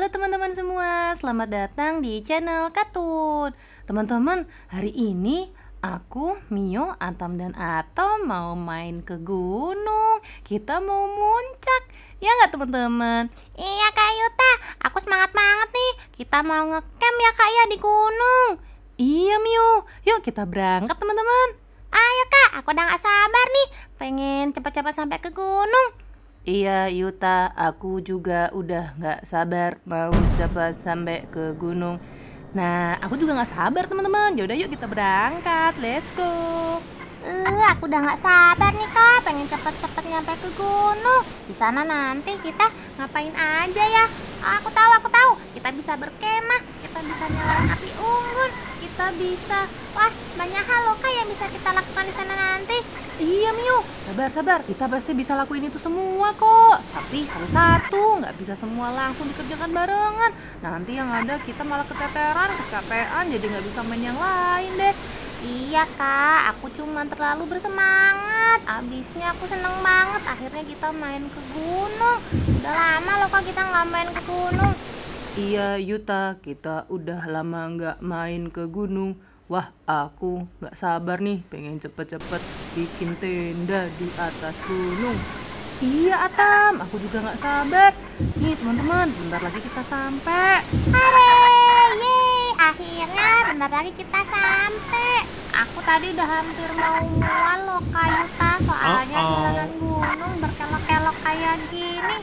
Halo teman-teman semua, selamat datang di channel Katun. Teman-teman, hari ini aku, Mio, Atam dan Atom mau main ke gunung. Kita mau muncak, ya nggak teman-teman? Iya Kak Yuta, aku semangat banget nih. Kita mau ngecamp ya Kak ya di gunung. Iya Mio, yuk kita berangkat teman-teman. Ayo Kak, aku udah gak sabar nih. Pengen cepat-cepat sampai ke gunung. Iya Yuta, aku juga udah gak sabar mau cepat sampai ke gunung. Nah, aku juga gak sabar teman-teman. Yaudah yuk kita berangkat, let's go. Aku udah gak sabar nih Kak, pengen cepet-cepet nyampe ke gunung. Di sana nanti kita ngapain aja ya? Aku tahu. Kita bisa berkemah, kita bisa nyalain api unggun, kita bisa, wah banyak hal loh Kak yang bisa kita lakukan di sana nanti. Iya Mio, sabar. Kita pasti bisa lakuin itu semua kok. Tapi satu-satu, nggak bisa semua langsung dikerjakan barengan. Nanti yang ada kita malah keteteran, kecapean, jadi nggak bisa main yang lain deh. Iya Kak, aku cuma terlalu bersemangat. Abisnya aku seneng banget. Akhirnya kita main ke gunung. Udah lama loh Kak kita nggak main ke gunung. Iya Yuta, kita udah lama nggak main ke gunung. Wah, aku nggak sabar nih, pengen cepet-cepet bikin tenda di atas gunung. Iya Atam, aku juga nggak sabar. Nih teman-teman, bentar lagi kita sampai. Hore, yeay, akhirnya bentar lagi kita sampai. Aku tadi udah hampir mau mual loh Kak Yuta. Soalnya jalanan gunung berkelok-kelok kayak gini.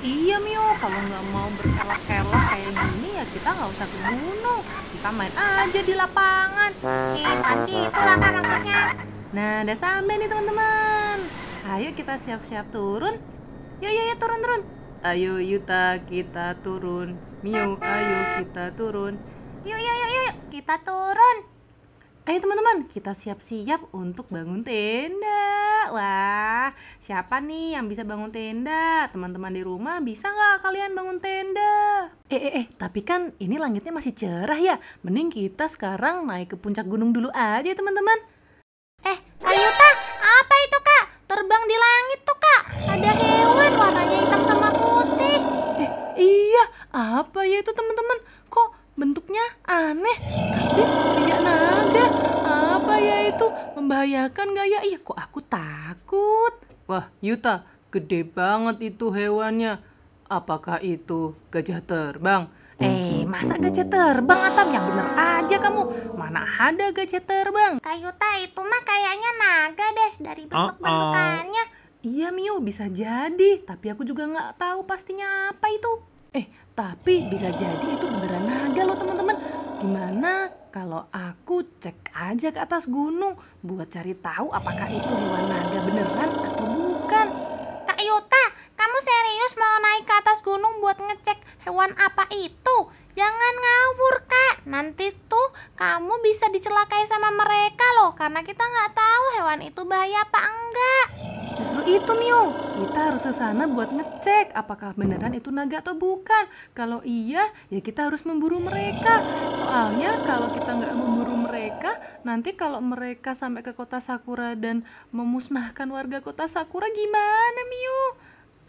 Iya Mio, kalau nggak mau berkelok-kelok kayak gini ya kita nggak usah ke gunung. Kita main aja di lapangan. Kan gitu lah Kak maksudnya. Nah, udah sampai nih teman-teman. Ayo kita siap-siap turun. Yuk, turun. Ayo Yuta, kita turun. Mio, ayo kita turun. Yuk, kita turun. Ayo teman-teman, kita siap-siap untuk bangun tenda. Wah, siapa nih yang bisa bangun tenda? Teman-teman di rumah bisa nggak kalian bangun tenda? Tapi kan ini langitnya masih cerah ya. Mending kita sekarang naik ke puncak gunung dulu aja teman-teman. Kak Yuta, apa itu Kak? Terbang di langit tuh Kak. Ada hewan warnanya hitam sama putih. Iya, apa ya itu teman-teman? Kok bentuknya aneh? Tapi kayak naga. Apa ya itu? Membahayakan gak ya? Iya, kok aku takut. Wah, Yuta, gede banget itu hewannya. Apakah itu gajah terbang? Masa gajah terbang, Atam? Yang bener aja kamu. Mana ada gajah terbang? Kak Yuta, itu mah kayaknya naga deh dari bentuk-bentukannya. Iya Mio, bisa jadi. Tapi aku juga nggak tahu pastinya apa itu. Tapi bisa jadi itu beneran naga loh teman-teman. Gimana kalau aku cek aja ke atas gunung buat cari tahu apakah itu hewan naga beneran atau bukan. Kak Yuta, kamu serius mau naik ke atas gunung buat ngecek hewan apa itu? Jangan ngawur Kak, nanti tuh kamu bisa dicelakai sama mereka loh. Karena kita nggak tahu hewan itu bahaya apa enggak. Justru itu Mio, kita harus ke sana buat ngecek apakah beneran itu naga atau bukan. Kalau iya, ya kita harus memburu mereka. Soalnya kalau kita nggak memburu mereka, nanti kalau mereka sampai ke kota Sakura dan memusnahkan warga kota Sakura gimana Mio?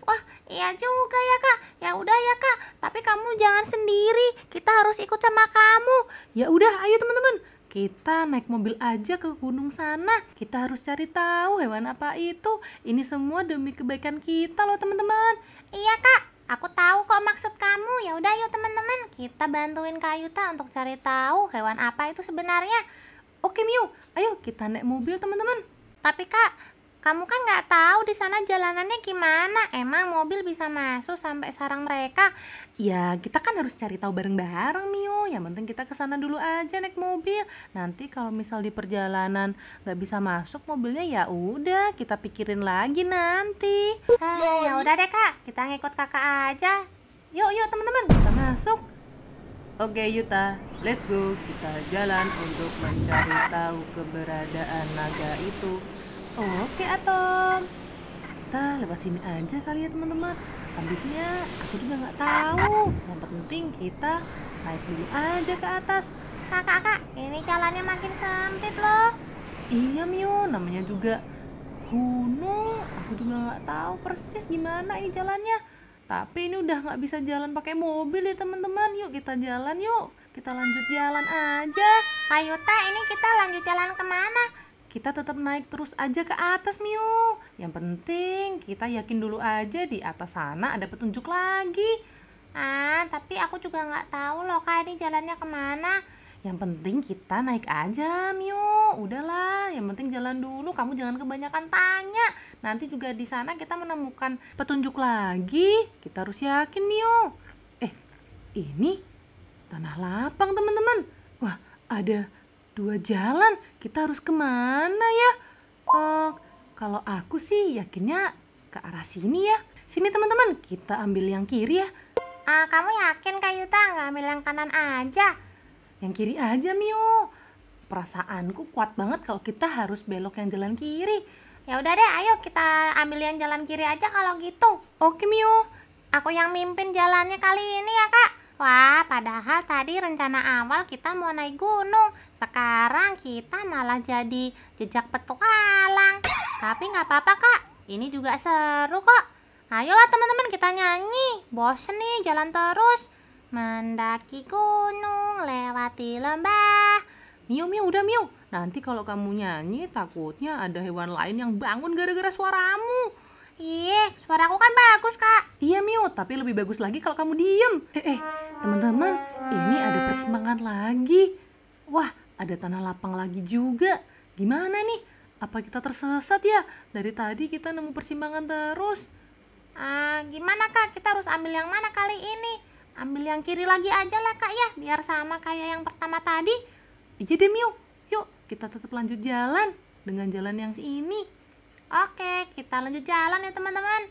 Wah, iya juga ya Kak. Ya udah ya Kak, tapi kamu jangan sendiri. Kita harus ikut sama kamu. Ya udah, ayo teman-teman. Kita naik mobil aja ke gunung sana. Kita harus cari tahu hewan apa itu. Ini semua demi kebaikan kita loh teman-teman. Iya Kak, aku tahu kok maksud kamu. Ya udah yuk teman-teman, kita bantuin Kak Yuta untuk cari tahu hewan apa itu sebenarnya. Oke Mio, ayo kita naik mobil teman-teman. Tapi Kak, kamu kan nggak tahu di sana jalanannya gimana. Emang mobil bisa masuk sampai sarang mereka? Ya kita kan harus cari tahu bareng-bareng Mio. Yang penting kita kesana dulu aja naik mobil. Nanti kalau misal di perjalanan nggak bisa masuk mobilnya, ya udah kita pikirin lagi nanti. Ya udah deh Kak, kita ngikut kakak aja. Yuk teman-teman, kita masuk. Oke Yuta, let's go. Kita jalan untuk mencari tahu keberadaan naga itu. Oke Atom, kita lewat sini aja kali ya teman-teman. Habisnya aku juga nggak tahu. Yang penting kita naik dulu aja ke atas. Kak, ini jalannya makin sempit loh. Iya Mio, namanya juga gunung. Aku juga nggak tahu persis gimana ini jalannya. Tapi ini udah nggak bisa jalan pakai mobil ya teman-teman. Yuk kita jalan yuk. Kita lanjut jalan aja. Kak Yuta, ini kita lanjut jalan kemana? Kita tetap naik terus aja ke atas, Miu. Yang penting kita yakin dulu aja di atas sana ada petunjuk lagi. Tapi aku juga nggak tahu loh Kak, ini jalannya kemana. Yang penting kita naik aja, Miu. Udahlah, yang penting jalan dulu. Kamu jangan kebanyakan tanya. Nanti juga di sana kita menemukan petunjuk lagi. Kita harus yakin, Miu. Ini tanah lapang, teman-teman. Wah, ada 2 jalan. Kita harus kemana ya? Kalau aku sih yakinnya ke arah sini ya. Sini teman-teman, kita ambil yang kiri ya. Kamu yakin Kak Yuta nggak ambil yang kanan aja? Yang kiri aja, Miu. Perasaanku kuat banget kalau kita harus belok yang jalan kiri. Ya udah deh, ayo kita ambil yang jalan kiri aja kalau gitu. Oke, Miu. Aku yang mimpin jalannya kali ini ya Kak. Wah, padahal tadi rencana awal kita mau naik gunung. Sekarang kita malah jadi jejak petualang. Tapi nggak apa-apa Kak, ini juga seru kok. Ayolah teman-teman, kita nyanyi. Bosen nih jalan terus. Mendaki gunung, lewati lembah. Miu, udah Miu. Nanti kalau kamu nyanyi takutnya ada hewan lain yang bangun gara-gara suaramu. Ih, suaraku kan bagus Kak. Iya Miu, tapi lebih bagus lagi kalau kamu diem. Teman-teman, ini ada persimpangan lagi. Wah, ada tanah lapang lagi juga. Gimana nih? Apa kita tersesat ya? Dari tadi kita nemu persimpangan terus. Gimana Kak? Kita harus ambil yang mana kali ini? Ambil yang kiri lagi aja lah Kak ya, biar sama kayak yang pertama tadi. Iya deh Miu, yuk kita tetap lanjut jalan dengan jalan yang ini. Oke, kita lanjut jalan ya teman-teman.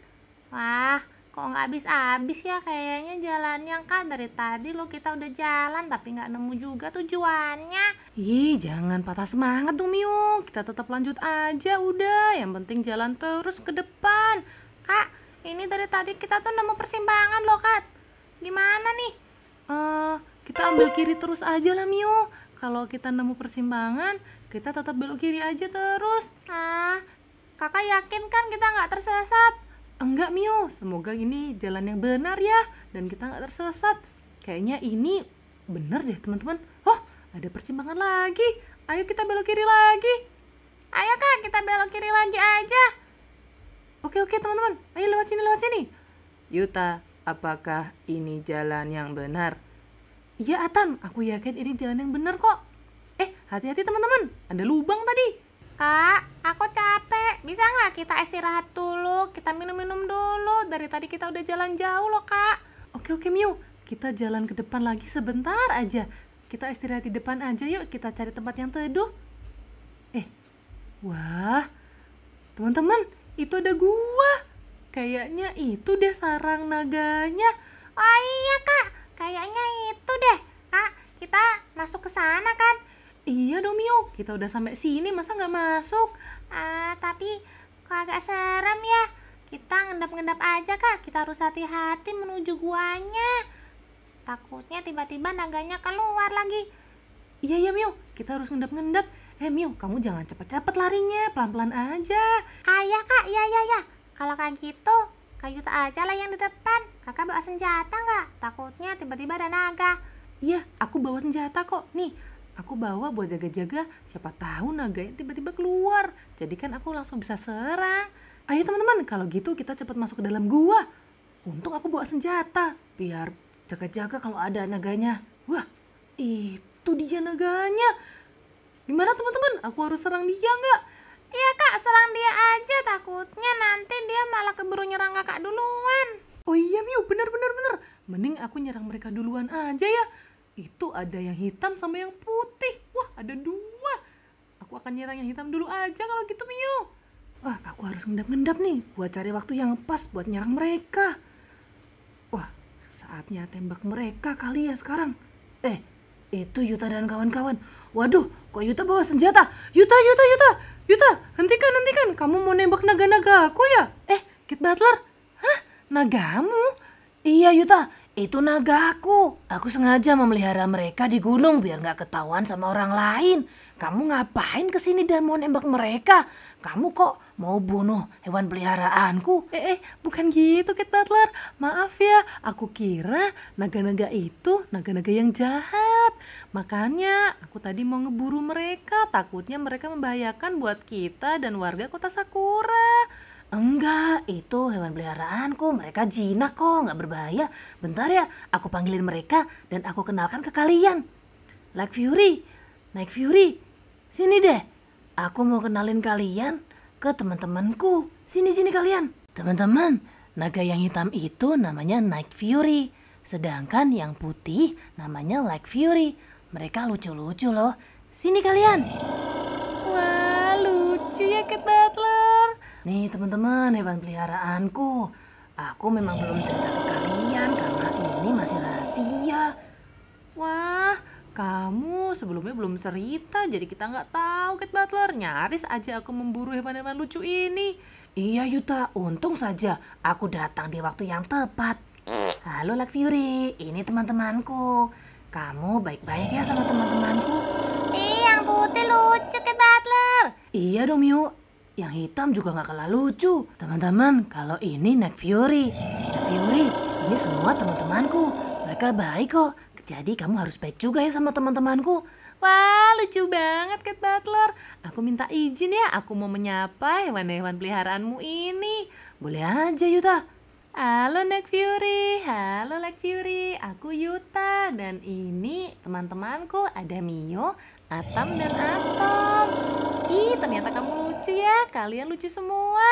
Wah, kok nggak habis-habis ya kayaknya jalannya Kak. Dari tadi lo kita udah jalan tapi nggak nemu juga tujuannya. Ih, jangan patah semangat dong Miu. Kita tetap lanjut aja udah. Yang penting jalan terus ke depan. Kak, ini dari tadi kita tuh nemu persimpangan loh Kak. Gimana nih? Kita ambil kiri terus aja lah Miu. Kalau kita nemu persimpangan, kita tetap belok kiri aja terus. Kakak yakin kan kita nggak tersesat? Enggak Miu, semoga ini jalan yang benar ya. Dan kita nggak tersesat. Kayaknya ini benar deh teman-teman. Oh, ada persimpangan lagi. Ayo kita belok kiri lagi. Ayo Kak, kita belok kiri lagi aja. Oke teman-teman, ayo lewat sini. Yuta, apakah ini jalan yang benar? Iya Atam, aku yakin ini jalan yang benar kok. Hati-hati teman-teman, ada lubang tadi. Kak, aku capek. Bisa nggak kita istirahat dulu? Kita minum-minum dulu. Dari tadi kita udah jalan jauh loh Kak. Oke Miu, kita jalan ke depan lagi sebentar aja. Kita istirahat di depan aja yuk, kita cari tempat yang teduh. Wah, teman-teman, itu ada gua. Kayaknya itu deh sarang naganya. Oh iya Kak, kayaknya itu deh. Kak, kita masuk ke sana kan? Iya dong Miu, kita udah sampai sini masa nggak masuk? Tapi kok agak serem ya. Kita ngendap-ngendap aja Kak, kita harus hati-hati menuju guanya. Takutnya tiba-tiba naganya keluar lagi. Iya Miu, kita harus ngendap-ngendap. Miu, kamu jangan cepet-cepet larinya, pelan-pelan aja. Ya Kak, iya. Kalau kayak gitu, Kak Yuta aja lah yang di depan. Kakak bawa senjata nggak? Takutnya tiba-tiba ada naga. Iya, aku bawa senjata kok. Nih, aku bawa buat jaga-jaga. Siapa tahu naganya tiba-tiba keluar. Jadi kan aku langsung bisa serang. Ayo teman-teman, kalau gitu kita cepat masuk ke dalam gua. Untung aku bawa senjata, biar jaga-jaga kalau ada naganya. Wah, itu dia naganya. Gimana teman-teman? Aku harus serang dia nggak? Iya Kak, serang dia aja. Takutnya nanti dia malah keburu nyerang Kakak duluan. Oh iya Miu, bener. Mending aku nyerang mereka duluan aja ya. Itu ada yang hitam sama yang putih. Wah, ada 2. Aku akan nyerang yang hitam dulu aja kalau gitu Miu. Wah, aku harus ngendap-ngendap nih buat cari waktu yang pas buat nyerang mereka. Wah, saatnya tembak mereka kali ya sekarang. Itu Yuta dan kawan-kawan. Waduh, kok Yuta bawa senjata? Yuta, hentikan. Kamu mau nembak naga-naga aku ya? Kit Butler. Hah? Nagamu? Iya Yuta, itu nagaku. Aku sengaja memelihara mereka di gunung biar nggak ketahuan sama orang lain. Kamu ngapain kesini dan mau nembak mereka? Kamu kok mau bunuh hewan peliharaanku? Bukan gitu, Cat Butler. Maaf ya, aku kira naga-naga itu naga-naga yang jahat. Makanya aku tadi mau ngeburu mereka, takutnya mereka membahayakan buat kita dan warga kota Sakura. Enggak, itu hewan peliharaanku. Mereka jinak kok, nggak berbahaya. Bentar ya, aku panggilin mereka dan aku kenalkan ke kalian. Night Fury, sini deh. Aku mau kenalin kalian ke teman-temanku. Sini kalian. Teman-teman, naga yang hitam itu namanya Night Fury. Sedangkan yang putih namanya Black Fury. Mereka lucu-lucu loh. Sini kalian. Wah, lucu ya, Cat Butler. Nih teman-teman, hewan peliharaanku. Aku memang belum cerita ke kalian karena ini masih rahasia. Wah, kamu sebelumnya belum cerita, jadi kita nggak tahu, Cat Butler. Nyaris aja aku memburu hewan-hewan lucu ini. Iya Yuta, untung saja aku datang di waktu yang tepat. Halo Black Fury, ini teman-temanku. Kamu baik-baik ya sama teman-temanku? Yang putih lucu, Cat Butler. Iya dong Miu, yang hitam juga gak kalah lucu. Teman-teman, kalau ini Night Fury. Night Fury, ini semua teman-temanku. Mereka baik kok. Jadi kamu harus baik juga ya sama teman-temanku. Wah, lucu banget, Cat Butler. Aku minta izin ya, aku mau menyapa hewan-hewan peliharaanmu ini. Boleh aja Yuta. Halo Night Fury, halo Black Fury, aku Yuta dan ini teman-temanku, ada Mio, Atam dan Atom. Ih, ternyata kamu lucu ya, kalian lucu semua.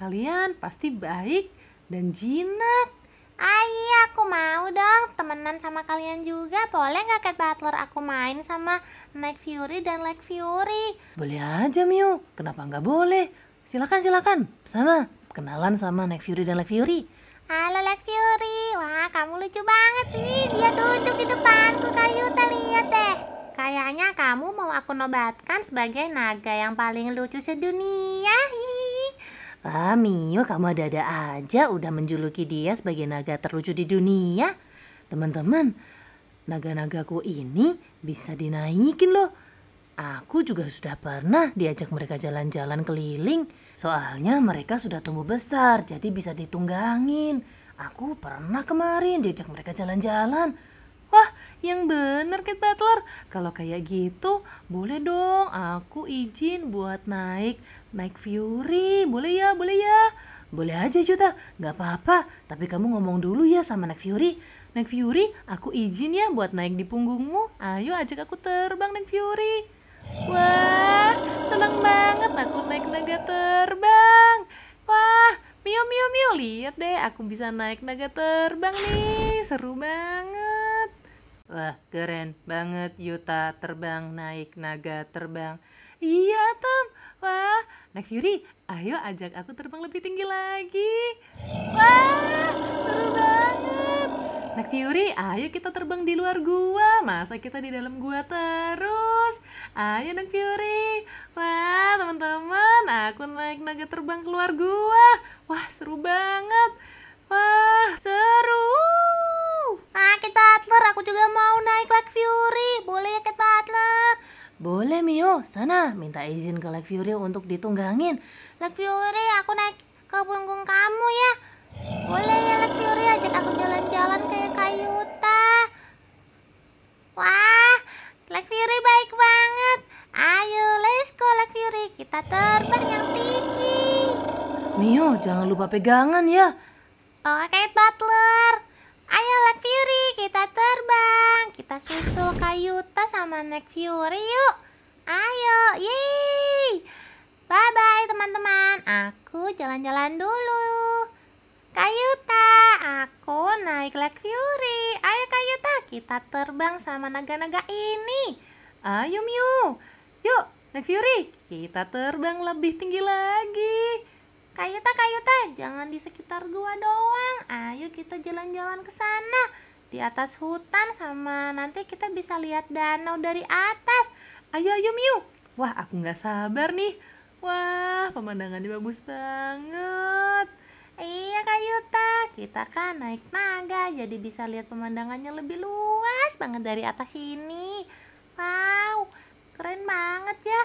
Kalian pasti baik dan jinak. Iya, aku mau dong temenan sama kalian juga. Boleh nggak, Cat Butler, aku main sama Night Fury dan Black Fury? Boleh aja Mio, kenapa nggak boleh? Silakan. Sana, kenalan sama Night Fury dan Black Fury. Halo Black Fury, wah kamu lucu banget sih. Dia duduk di depanku, Kak Yuta, lihat deh. Kayaknya kamu mau aku nobatkan sebagai naga yang paling lucu sedunia. Hihi. Ah Mio, kamu ada-ada aja udah menjuluki dia sebagai naga terlucu di dunia. Teman-teman, naga-nagaku ini bisa dinaikin loh. Aku juga sudah pernah diajak mereka jalan-jalan keliling. Soalnya mereka sudah tumbuh besar, jadi bisa ditunggangin. Aku pernah kemarin diajak mereka jalan-jalan. Wah, yang bener, Cat Butler. Kalau kayak gitu, boleh dong aku izin buat naik Night Fury. Boleh ya? Boleh aja Juta, gak apa-apa. Tapi kamu ngomong dulu ya sama Night Fury. Night Fury, aku izin ya buat naik di punggungmu. Ayo ajak aku terbang, Night Fury. Wah, senang banget aku naik naga terbang. Wah, Mio, lihat deh aku bisa naik naga terbang nih. Seru banget. Wah, keren banget Yuta terbang naik naga terbang. Iya, Tom. Wah, Night Fury, ayo ajak aku terbang lebih tinggi lagi. Wah, seru banget. Night Fury, ayo kita terbang di luar gua. Masa kita di dalam gua terus? Ayo Night Fury. Wah, teman-teman, aku naik naga terbang keluar gua. Wah, seru banget. Wah, seru. Cat Butler, aku juga mau naik Black Fury. Boleh ya, Cat Butler? Boleh Mio, sana minta izin ke Black Fury untuk ditunggangin. Black Fury, aku naik ke punggung kamu ya. Boleh ya, Black Fury, ajak aku jalan-jalan kayak Kak Yuta. Wah, Black Fury baik banget. Ayo, let's go Black Fury, kita terbang yang tinggi. Mio, jangan lupa pegangan ya. Oke, Cat Butler. Ayo Black Fury, kita terbang. Kita susul Kak Yuta sama Night Fury yuk. Ayo, yeay. Bye-bye teman-teman. Aku jalan-jalan dulu. Kak Yuta, aku naik Black Fury. Ayo Kak Yuta, kita terbang sama naga-naga ini. Ayo Mio. Yuk, Night Fury, kita terbang lebih tinggi lagi. Kak Yuta, jangan di sekitar gua doang. Ayo kita jalan-jalan ke sana. Di atas hutan sama nanti kita bisa lihat danau dari atas. Ayo Mio. Wah, aku nggak sabar nih. Wah, pemandangannya bagus banget. Iya Kak Yuta, kita kan naik naga jadi bisa lihat pemandangannya lebih luas banget dari atas sini. Wow, keren banget ya.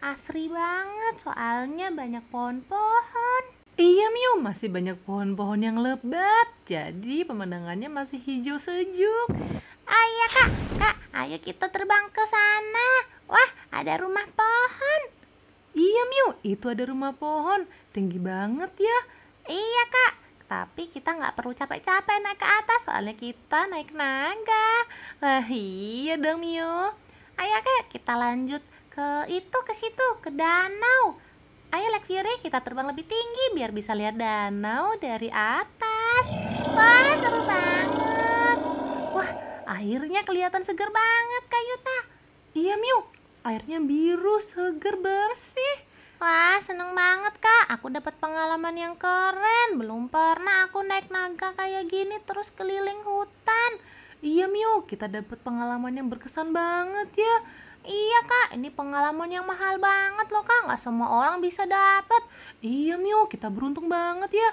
asri banget, soalnya banyak pohon-pohon. Iya Miu, masih banyak pohon-pohon yang lebat, jadi pemandangannya masih hijau sejuk. Oh iya kak, ayo kita terbang ke sana. Wah, ada rumah pohon. Iya Miu, itu ada rumah pohon, tinggi banget ya. Iya kak, tapi kita nggak perlu capek-capek naik ke atas, soalnya kita naik naga. Wah iya dong Miu. Ayo kak, kita lanjut ke situ, ke danau. Ayo Lake Fury, kita terbang lebih tinggi biar bisa lihat danau dari atas. Wah, seru banget. Wah, airnya kelihatan seger banget Kak Yuta. Iya Miu, airnya biru, seger, bersih. Wah, seneng banget Kak. Aku dapat pengalaman yang keren. Belum pernah aku naik naga kayak gini terus keliling hutan. Iya Miu, kita dapat pengalaman yang berkesan banget ya. Iya Kak, ini pengalaman yang mahal banget loh Kak. Nggak semua orang bisa dapat. Iya Miu, kita beruntung banget ya.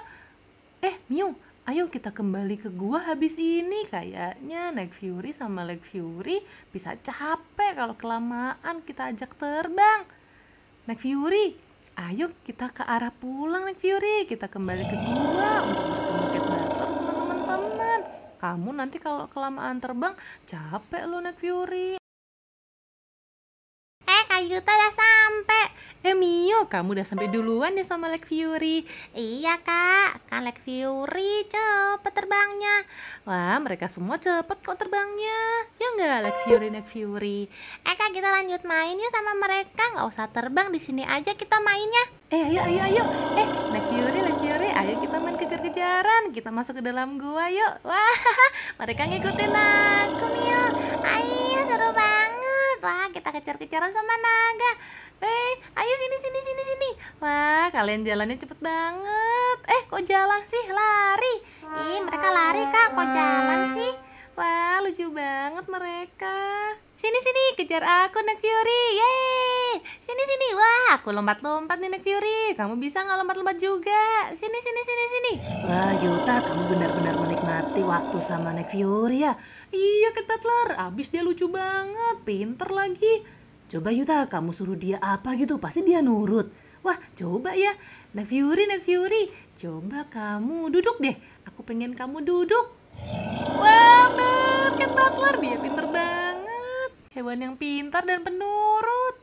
Miu, ayo kita kembali ke gua habis ini. Kayaknya Night Fury sama Lake Fury bisa capek kalau kelamaan kita ajak terbang. Night Fury, ayo kita ke arah pulang Night Fury. Kita kembali ke gua untuk bertemu Cat Butler sama teman-teman. Kamu nanti kalau kelamaan terbang capek lo Night Fury. Kak Yuta udah sampai. Mio, kamu udah sampai duluan ya sama Lake Fury. Iya Kak, kan Lake Fury cepet terbangnya. Wah, mereka semua cepet kok terbangnya. Ya nggak, Lake Fury? Kak, kita lanjut main yuk sama mereka. Nggak usah terbang, di sini aja kita mainnya. Ayo. Lake Fury, ayo kita main kejar-kejaran. Kita masuk ke dalam gua yuk. Wah, mereka ngikutin aku Mio. Ayo, seru banget. Wah, kita kejar-kejaran sama naga. Ayo sini. Wah, kalian jalannya cepet banget. Kok jalan sih? Lari. Mereka lari Kak, kok jalan sih? Wah, lucu banget mereka. Sini, kejar aku Night Fury. Yeay. Sini. Wah, aku lompat-lompat nih Night Fury. Kamu bisa nggak lompat-lompat juga? Sini. Wah Yuta, kamu benar-benar menikmati waktu sama Night Fury ya. Iya, Cat Butler. Abis dia lucu banget, pinter lagi. Coba Yuta, kamu suruh dia apa gitu, pasti dia nurut. Wah, coba ya. Night Fury. Coba kamu duduk deh. Aku pengen kamu duduk. Wah, Cat Butler. Dia pinter banget. Hewan yang pintar dan penurut.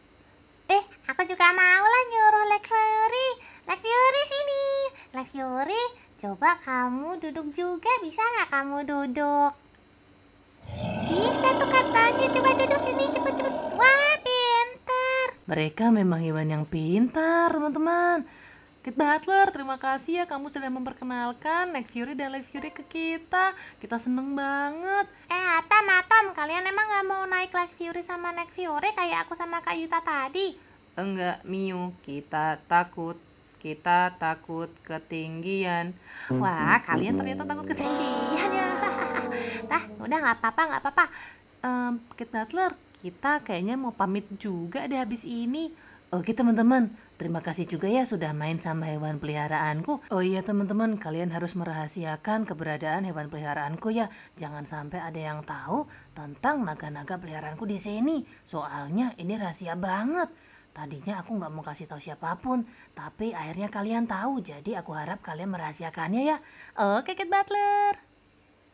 Aku juga mau lah nyuruh Lake Fury. Lake Fury sini. Lake Fury, coba kamu duduk juga. Bisa nggak kamu duduk? Bisa tuh katanya. Coba duduk sini, cepet. Wah, pintar. Mereka memang hewan yang pintar, teman-teman. Cat Butler, terima kasih ya kamu sudah memperkenalkan Night Fury dan Lake Fury ke kita. Kita seneng banget. Atam, kalian emang nggak mau naik Lake Fury sama Night Fury kayak aku sama Kak Yuta tadi? Enggak, Miu, kita takut ketinggian. Wah, kalian ternyata takut ketinggian ya. Udah nggak apa-apa. Cat Butler, kita kayaknya mau pamit juga deh habis ini. Oke teman-teman, terima kasih juga ya sudah main sama hewan peliharaanku. Oh iya teman-teman, kalian harus merahasiakan keberadaan hewan peliharaanku ya. Jangan sampai ada yang tahu tentang naga-naga peliharaanku di sini. Soalnya ini rahasia banget. Tadinya aku nggak mau kasih tahu siapapun, tapi akhirnya kalian tahu. Jadi aku harap kalian merahasiakannya ya. Oke, Cat Butler.